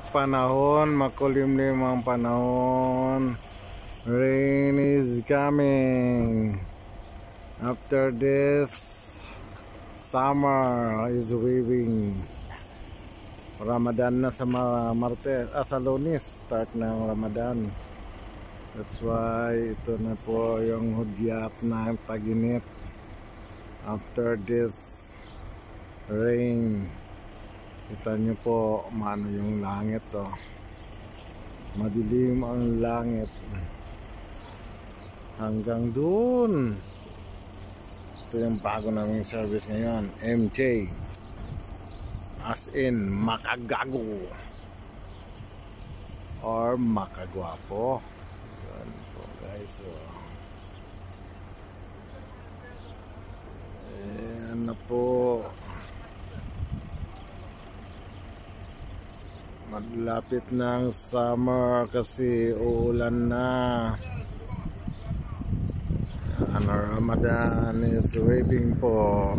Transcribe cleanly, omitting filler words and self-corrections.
Panahon, makulimlim ang panahon. Rain is coming. After this, summer is waving. Ramadan na sa sa Lunes, start na ang Ramadan. That's why ito na po yung hudyat na taginit. After this rain, kita nyo po maano yung langit to. Madilim ang langit hanggang dun. Ito yung bago naming service ngayon, MJ, as in makagago or makagwapo. Yan po guys, so ayan na po. Malapit na ang summer kasi uulan na. Ramadan is waving po.